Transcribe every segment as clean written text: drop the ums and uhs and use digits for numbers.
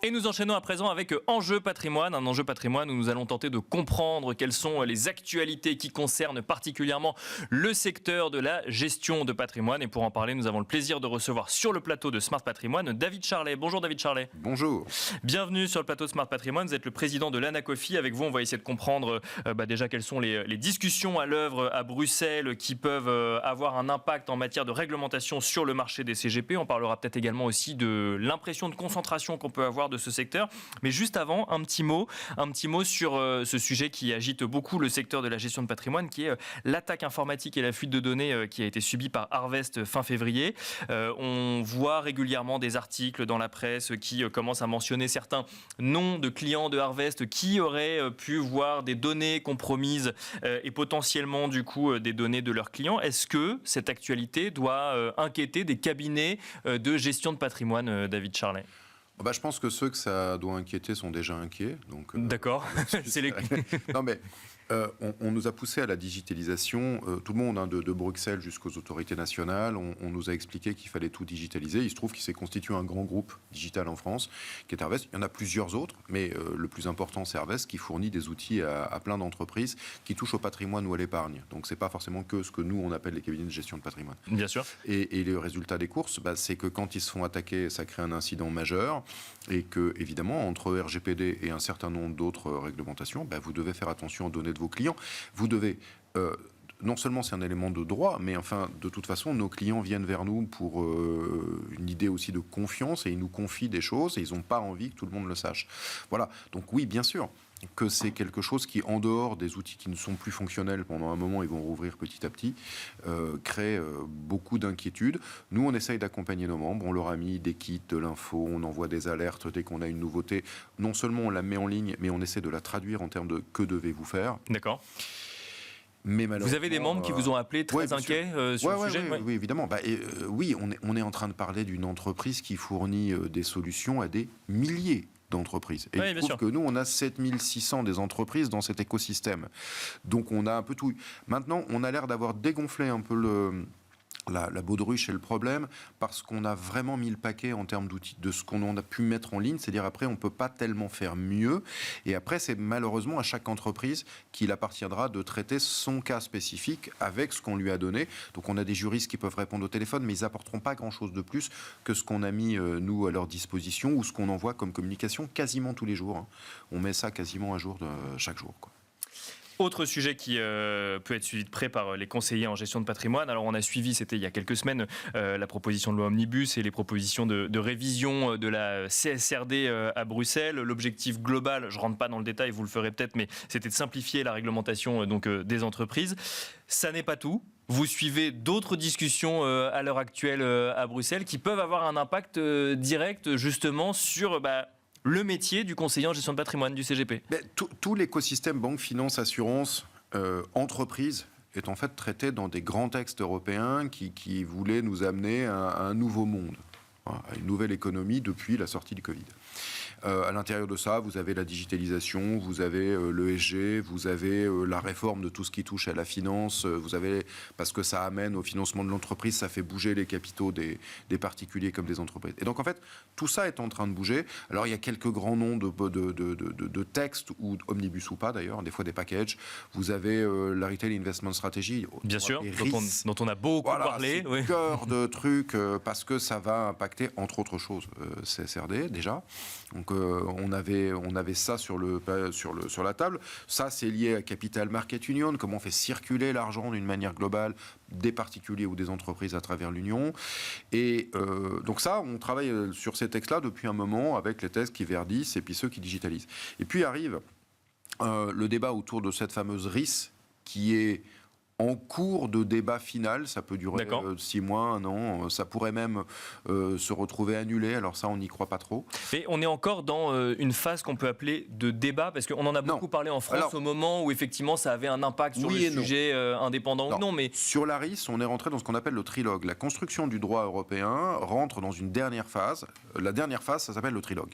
Et nous enchaînons à présent avec Enjeu Patrimoine, un enjeu patrimoine où nous allons tenter de comprendre quelles sont les actualités qui concernent particulièrement le secteur de la gestion de patrimoine. Et pour en parler, nous avons le plaisir de recevoir sur le plateau de Smart Patrimoine David Charlet. Bonjour David Charlet. Bonjour. Bienvenue sur le plateau de Smart Patrimoine. Vous êtes le président de l'Anacofi. Avec vous, on va essayer de comprendre déjà quelles sont les discussions à l'œuvre à Bruxelles qui peuvent avoir un impact en matière de réglementation sur le marché des CGP. On parlera peut-être également aussi de l'impression de concentration qu'on peut avoir de ce secteur. Mais juste avant, un petit mot sur ce sujet qui agite beaucoup le secteur de la gestion de patrimoine, qui est l'attaque informatique et la fuite de données qui a été subie par Harvest fin février. On voit régulièrement des articles dans la presse qui commencent à mentionner certains noms de clients de Harvest qui auraient pu voir des données compromises et potentiellement du coup des données de leurs clients. Est-ce que cette actualité doit inquiéter des cabinets de gestion de patrimoine, David Charlet ? Je pense que ceux que ça doit inquiéter sont déjà inquiets. D'accord. C'est les... Non mais on nous a poussé à la digitalisation, tout le monde, de Bruxelles jusqu'aux autorités nationales. On nous a expliqué qu'il fallait tout digitaliser. Il se trouve qu'il s'est constitué un grand groupe digital en France, qui est Harvest. Il y en a plusieurs autres, mais le plus important, c'est Harvest, qui fournit des outils à plein d'entreprises qui touchent au patrimoine ou à l'épargne. Donc, c'est pas forcément que ce que nous, on appelle les cabinets de gestion de patrimoine. Bien sûr. Et le résultat des courses, c'est que quand ils se font attaquer, ça crée un incident majeur. Et que, évidemment, entre RGPD et un certain nombre d'autres réglementations, vous devez faire attention aux données de vos clients. Vous devez... non seulement c'est un élément de droit, mais enfin, de toute façon, nos clients viennent vers nous pour une idée aussi de confiance et ils nous confient des choses et ils n'ont pas envie que tout le monde le sache. Voilà. Donc oui, bien sûr que c'est quelque chose qui, en dehors des outils qui ne sont plus fonctionnels pendant un moment, ils vont rouvrir petit à petit, crée beaucoup d'inquiétudes. Nous, on essaye d'accompagner nos membres. On leur a mis des kits, de l'info, on envoie des alertes dès qu'on a une nouveauté. Non seulement on la met en ligne, mais on essaie de la traduire en termes de « que devez-vous faire ». D'accord. Mais vous avez des membres qui vous ont appelé très inquiets sur le sujet ? Oui, évidemment. Oui, on est en train de parler d'une entreprise qui fournit des solutions à des milliers d'entreprises. Et il se trouve que nous, on a 7600 des entreprises dans cet écosystème. Donc, on a un peu tout. Maintenant, on a l'air d'avoir dégonflé un peu la baudruche et le problème, parce qu'on a vraiment mis le paquet en termes d'outils, de ce qu'on a pu mettre en ligne, c'est-à-dire après on ne peut pas tellement faire mieux, et après c'est malheureusement à chaque entreprise qu'il appartiendra de traiter son cas spécifique avec ce qu'on lui a donné. Donc on a des juristes qui peuvent répondre au téléphone, mais ils n'apporteront pas grand-chose de plus que ce qu'on a mis nous à leur disposition, ou ce qu'on envoie comme communication quasiment tous les jours, hein. On met ça quasiment à jour chaque jour, quoi. Autre sujet qui peut être suivi de près par les conseillers en gestion de patrimoine. Alors on a suivi, c'était il y a quelques semaines, la proposition de loi Omnibus et les propositions de révision de la CSRD à Bruxelles. L'objectif global, je ne rentre pas dans le détail, vous le ferez peut-être, mais c'était de simplifier la réglementation des entreprises. Ça n'est pas tout. Vous suivez d'autres discussions à l'heure actuelle à Bruxelles qui peuvent avoir un impact direct justement sur... le métier du conseiller en gestion de patrimoine du CGP. Tout l'écosystème banque, finance, assurance, entreprise est en fait traité dans des grands textes européens qui voulaient nous amener à un nouveau monde, à une nouvelle économie depuis la sortie du Covid. À l'intérieur de ça, vous avez la digitalisation, vous avez l'ESG, vous avez la réforme de tout ce qui touche à la finance, vous avez, parce que ça amène au financement de l'entreprise, ça fait bouger les capitaux des particuliers comme des entreprises. Et donc en fait, tout ça est en train de bouger. Alors il y a quelques grands noms de textes, ou omnibus ou pas d'ailleurs, des fois des packages. Vous avez la Retail Investment Strategy. Bien sûr, dont on a beaucoup parlé. C'est le cœur de trucs, parce que ça va impacter, entre autres choses, CSRD déjà. Donc on avait ça sur la table. Ça, c'est lié à Capital Market Union, comment on fait circuler l'argent d'une manière globale des particuliers ou des entreprises à travers l'Union. Et donc ça, on travaille sur ces textes-là depuis un moment avec les textes qui verdissent et puis ceux qui digitalisent. Et puis arrive le débat autour de cette fameuse RIS qui est en cours de débat final, ça peut durer 6 mois, 1 an, ça pourrait même se retrouver annulé, alors ça on n'y croit pas trop. Mais on est encore dans une phase qu'on peut appeler de débat, parce qu'on en a beaucoup parlé en France au moment où effectivement ça avait un impact sur le sujet indépendant ou non. Mais... Sur la RIS, on est rentré dans ce qu'on appelle le trilogue. La construction du droit européen rentre dans une dernière phase. La dernière phase, ça s'appelle le trilogue.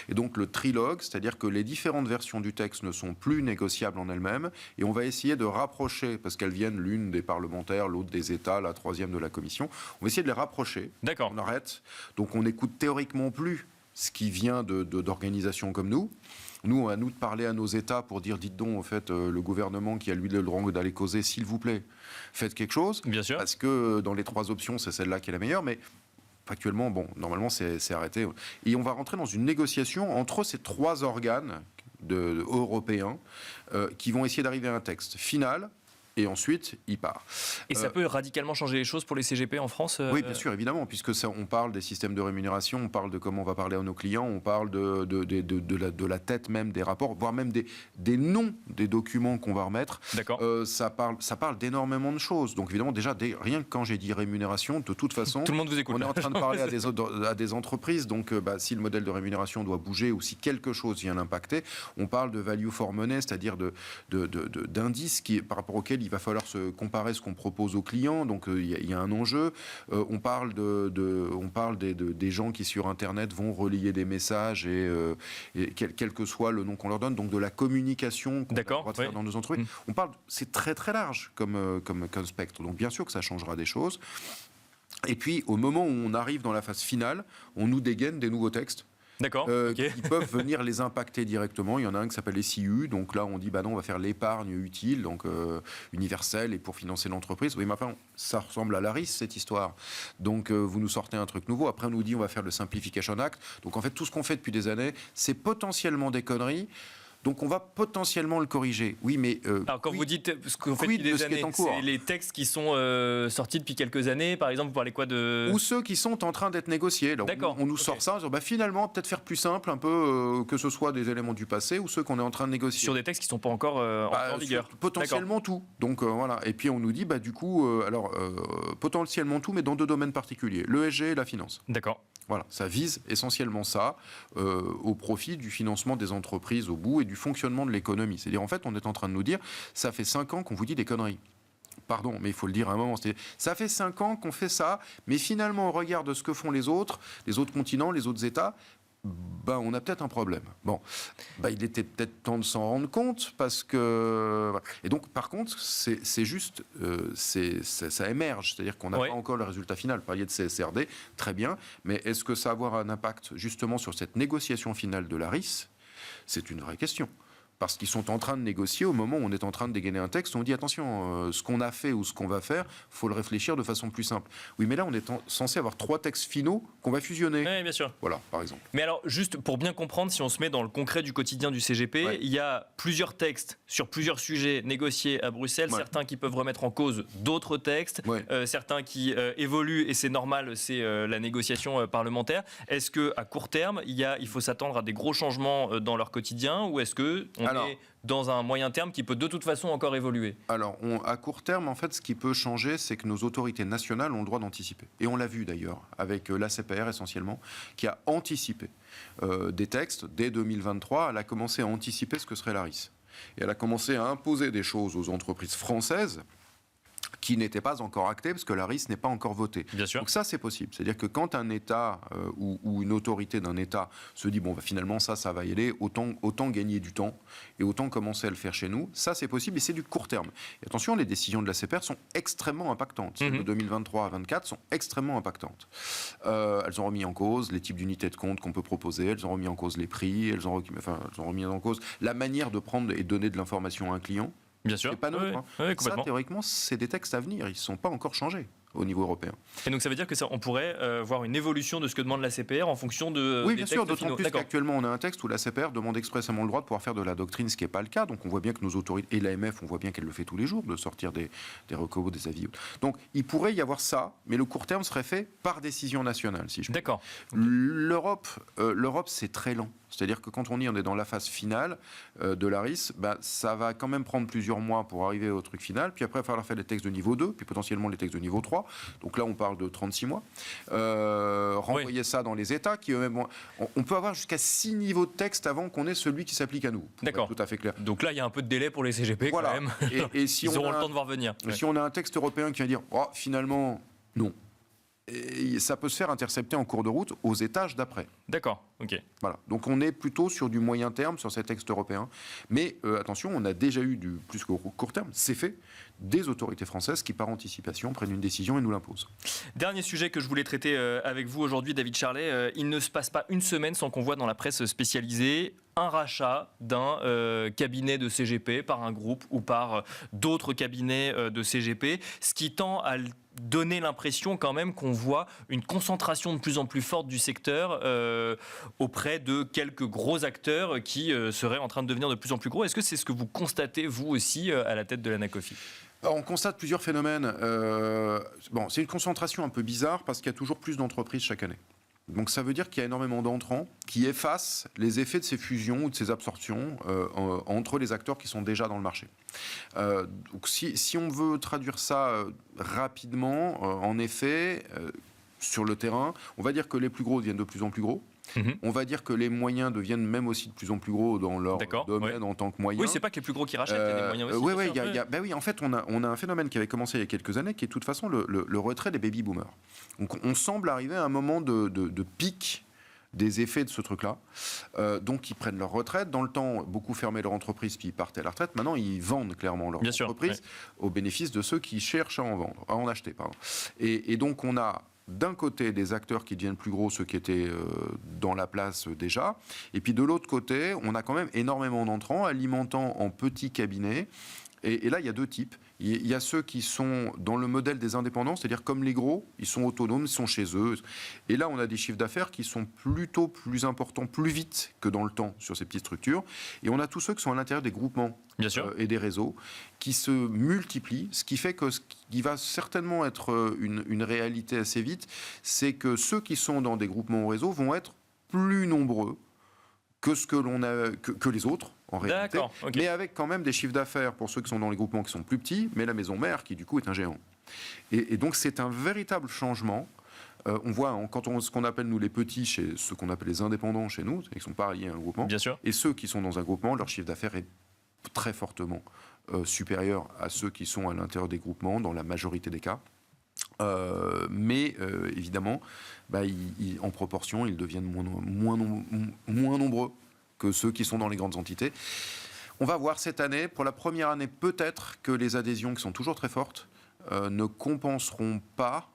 Et donc le trilogue, c'est-à-dire que les différentes versions du texte ne sont plus négociables en elles-mêmes, et on va essayer de rapprocher, parce qu'elles viennent l'une des parlementaires, l'autre des États, la troisième de la Commission. On va essayer de les rapprocher. D'accord. On arrête. Donc on n'écoute théoriquement plus ce qui vient d'organisations comme nous. Nous, à nous de parler à nos États pour dire, dites donc, en fait, le gouvernement qui a lui le droit d'aller causer, s'il vous plaît, faites quelque chose. Bien sûr. Parce que dans les 3 options, c'est celle-là qui est la meilleure, mais factuellement, bon, normalement, c'est arrêté. Et on va rentrer dans une négociation entre ces 3 organes européens qui vont essayer d'arriver à un texte final. Et ensuite, il part. Et ça peut radicalement changer les choses pour les CGP en France Oui, bien sûr, évidemment, puisque on parle des systèmes de rémunération, on parle de comment on va parler à nos clients, on parle de la tête même des rapports, voire même des noms des documents qu'on va remettre. D'accord. Ça parle d'énormément de choses. Donc évidemment, déjà, rien que quand j'ai dit rémunération, de toute façon, tout le monde vous écoute. On est en train de parler à des entreprises. Donc si le modèle de rémunération doit bouger ou si quelque chose vient l'impacter, on parle de value for money, c'est-à-dire d'indices par rapport auxquels il va falloir se comparer ce qu'on propose aux clients, donc il y a un enjeu. On parle des gens qui sur Internet vont relayer des messages et quel que soit le nom qu'on leur donne, donc de la communication qu'on a le droit de faire dans nos entreprises. On parle, c'est très très large comme spectre, donc bien sûr que ça changera des choses. Et puis au moment où on arrive dans la phase finale, on nous dégaine des nouveaux textes. D'accord. Qui peuvent venir les impacter directement. Il y en a un qui s'appelle SIU, donc là on dit bah non, on va faire l'épargne utile, donc universelle et pour financer l'entreprise. Oui, mais enfin, ça ressemble à la RIS cette histoire. Donc vous nous sortez un truc nouveau. Après on nous dit on va faire le Simplification Act. Donc en fait tout ce qu'on fait depuis des années, c'est potentiellement des conneries. Donc on va potentiellement le corriger. Oui, mais alors quand vous dites ce qu'on fait depuis des années, c'est les textes qui sont sortis depuis quelques années. Par exemple, vous parlez quoi de ou ceux qui sont en train d'être négociés. Alors, d'accord. On nous sort ça. Bah, finalement, peut-être faire plus simple, un peu que ce soit des éléments du passé ou ceux qu'on est en train de négocier sur des textes qui sont pas encore en vigueur. Potentiellement tout. Donc voilà. Et puis on nous dit bah du coup potentiellement tout, mais dans 2 domaines particuliers, l'ESG et la finance. D'accord. Voilà, ça vise essentiellement ça au profit du financement des entreprises au bout et du fonctionnement de l'économie. C'est-à-dire, en fait, on est en train de nous dire, ça fait 5 ans qu'on vous dit des conneries. Pardon, mais il faut le dire à un moment. Ça fait 5 ans qu'on fait ça, mais finalement, au regard de ce que font les autres continents, les autres États, ben, on a peut-être un problème. Bon, ben, il était peut-être temps de s'en rendre compte parce que... Et donc, par contre, c'est juste... ça émerge, c'est-à-dire qu'on n'a pas encore le résultat final. Vous parliez de CSRD, très bien, mais est-ce que ça va avoir un impact justement sur cette négociation finale de la RIS ? C'est une vraie question. Parce qu'ils sont en train de négocier au moment où on est en train de dégainer un texte. On dit attention, ce qu'on a fait ou ce qu'on va faire, il faut le réfléchir de façon plus simple. Oui, mais là, on est censé avoir 3 textes finaux qu'on va fusionner. Oui, bien sûr. Voilà, par exemple. Mais alors, juste pour bien comprendre, si on se met dans le concret du quotidien du CGP, il y a plusieurs textes sur plusieurs sujets négociés à Bruxelles, certains qui peuvent remettre en cause d'autres textes, certains qui évoluent, et c'est normal, c'est la négociation parlementaire. Est-ce qu'à court terme, il faut s'attendre à des gros changements dans leur quotidien, ou est-ce qu'on est dans un moyen terme qui peut de toute façon encore évoluer ? Alors, à court terme, en fait, ce qui peut changer, c'est que nos autorités nationales ont le droit d'anticiper. Et on l'a vu d'ailleurs, avec l'ACPR essentiellement, qui a anticipé des textes. Dès 2023, elle a commencé à anticiper ce que serait la RIS. Et elle a commencé à imposer des choses aux entreprises françaises qui n'était pas encore acté parce que la RIS n'est pas encore votée. Bien sûr. Donc ça, c'est possible. C'est-à-dire que quand un État ou une autorité d'un État se dit, bon, bah, finalement, ça va y aller, autant gagner du temps et autant commencer à le faire chez nous, ça, c'est possible et c'est du court terme. Et attention, les décisions de la CPR sont extrêmement impactantes. Celles de 2023 à 2024 sont extrêmement impactantes. Elles ont remis en cause les types d'unités de compte qu'on peut proposer, elles ont remis en cause les prix, elles ont remis en cause la manière de prendre et donner de l'information à un client. Bien sûr. C'est pas neutre. Ça, théoriquement, c'est des textes à venir. Ils ne sont pas encore changés au niveau européen. Et donc ça veut dire que on pourrait voir une évolution de ce que demande la CPR en fonction de oui, bien sûr, d'autant plus qu'actuellement on a un texte où la CPR demande expressément le droit de pouvoir faire de la doctrine, ce qui n'est pas le cas. Donc on voit bien que nos autorités, et l'AMF, on voit bien qu'elle le fait tous les jours, de sortir des recos, des avis. Donc il pourrait y avoir ça, mais le court terme serait fait par décision nationale, si je puis. D'accord. L'Europe, c'est très lent. C'est-à-dire que quand on est dans la phase finale de la RIS, bah, ça va quand même prendre plusieurs mois pour arriver au truc final. Puis après, il va falloir faire les textes de niveau 2, puis potentiellement les textes de niveau 3. Donc là, on parle de 36 mois. Renvoyer ça dans les États, qui eux-mêmes... On peut avoir jusqu'à 6 niveaux de texte avant qu'on ait celui qui s'applique à nous. D'accord. Tout à fait clair. Donc là, il y a un peu de délai pour les CGP quand même. Et si ils auront le temps de voir venir. Si on a un texte européen qui va dire, oh, finalement, non. Et ça peut se faire intercepter en cours de route aux étages d'après. D'accord, ok. Voilà. Donc on est plutôt sur du moyen terme sur ces textes européens. Mais attention, on a déjà eu du plus court terme, c'est fait, des autorités françaises qui, par anticipation, prennent une décision et nous l'imposent. Dernier sujet que je voulais traiter avec vous aujourd'hui, David Charlet. Il ne se passe pas une semaine sans qu'on voit dans la presse spécialisée un rachat d'un cabinet de CGP par un groupe ou par d'autres cabinets de CGP, ce qui tend à donner l'impression quand même qu'on voit une concentration de plus en plus forte du secteur auprès de quelques gros acteurs qui seraient en train de devenir de plus en plus gros. Est-ce que c'est ce que vous constatez, vous aussi, à la tête de l'Anacofi ? On constate plusieurs phénomènes. C'est une concentration un peu bizarre parce qu'il y a toujours plus d'entreprises chaque année. Donc ça veut dire qu'il y a énormément d'entrants qui effacent les effets de ces fusions ou de ces absorptions entre les acteurs qui sont déjà dans le marché. Donc si on veut traduire ça rapidement, en effet, sur le terrain, on va dire que les plus gros deviennent de plus en plus gros. On va dire que les moyens deviennent même aussi de plus en plus gros dans leur domaine en tant que moyens. Oui, c'est pas que les plus gros qui rachètent, il y a des moyens aussi. Oui, en fait, on a un phénomène qui avait commencé il y a quelques années, qui est de toute façon le retrait des baby-boomers. Donc on semble arriver à un moment de pic des effets de ce truc-là. Donc ils prennent leur retraite. Dans le temps, beaucoup fermaient leur entreprise puis ils partaient à la retraite. Maintenant, ils vendent clairement leur entreprise au bénéfice de ceux qui cherchent à en acheter. Et donc on a d'un côté des acteurs qui deviennent plus gros, ceux qui étaient dans la place déjà, et puis de l'autre côté, on a quand même énormément d'entrants alimentant en petits cabinets. Et là, il y a deux types. Il y a ceux qui sont dans le modèle des indépendants, c'est-à-dire comme les gros, ils sont autonomes, ils sont chez eux. Et là, on a des chiffres d'affaires qui sont plutôt plus importants, plus vite que dans le temps sur ces petites structures. Et on a tous ceux qui sont à l'intérieur des groupements et des réseaux qui se multiplient, ce qui fait que ce qui va certainement être une réalité assez vite, c'est que ceux qui sont dans des groupements ou réseaux vont être plus nombreux que ce que l'on a que les autres en réalité, mais avec quand même des chiffres d'affaires pour ceux qui sont dans les groupements qui sont plus petits, mais la maison mère qui du coup est un géant. Et donc c'est un véritable changement. On voit ce qu'on appelle nous les petits, chez ceux qu'on appelle les indépendants chez nous, ils ne sont pas liés à un groupement. Bien sûr. Et ceux qui sont dans un groupement, leur chiffre d'affaires est très fortement supérieur à ceux qui sont à l'intérieur des groupements dans la majorité des cas. Mais évidemment, en proportion, ils deviennent moins nombreux que ceux qui sont dans les grandes entités. On va voir cette année, pour la première année, peut-être que les adhésions qui sont toujours très fortes ne compenseront pas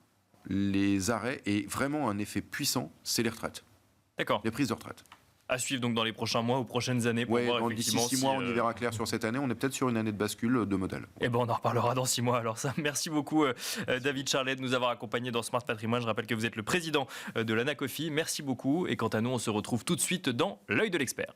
les arrêts. Et vraiment, un effet puissant, c'est les retraites. D'accord. Les prises de retraite. À suivre donc dans les prochains mois ou prochaines années pour voir effectivement. D'ici 6 mois, on y verra clair sur cette année. On est peut-être sur une année de bascule de modèle. Et on en reparlera dans 6 mois. Alors ça, merci beaucoup David Charlet de nous avoir accompagnés dans Smart Patrimoine. Je rappelle que vous êtes le président de l'Anacofi. Merci beaucoup. Et quant à nous, on se retrouve tout de suite dans l'œil de l'expert.